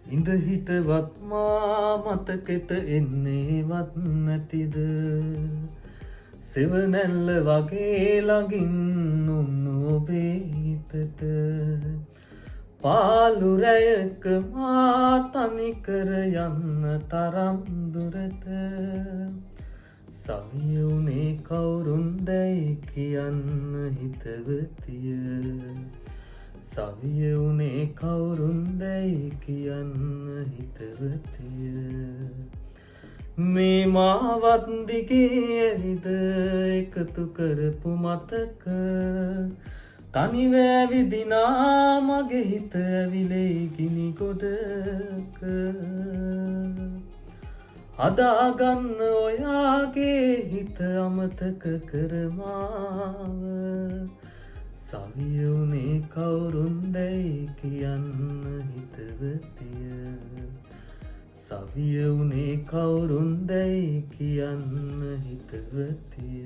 ඉඳ හිටවත් මා මතකෙට එන්නේවත් නැතිද සෙවනැල්ල වගේ ළඟින් උන්නු ඔබේ හිතට පාළු රැයක මා තනිකර යන්න තරම් දුරට සවිය වුණේ කවුරුන්දැයි කියන්න හිතවතිය සවිය වුණේ කවුරුන්දැයි කියන්න හිතවතිය මේ මාවත් දිගේ ඇවිද එකතු කරපු මතක තනිවැවිදිනා මගේ හිත ඇවිලෙයි ගිනි ගොඩක අදාගන්න ඔයාගේ හිත අමතක කරමාව සවිය වුණේ කවුරුන්දැයි කියන්න හිතවතිය සවිය වුණේ කවුරුන්දැයි කියන්න හිතවතිය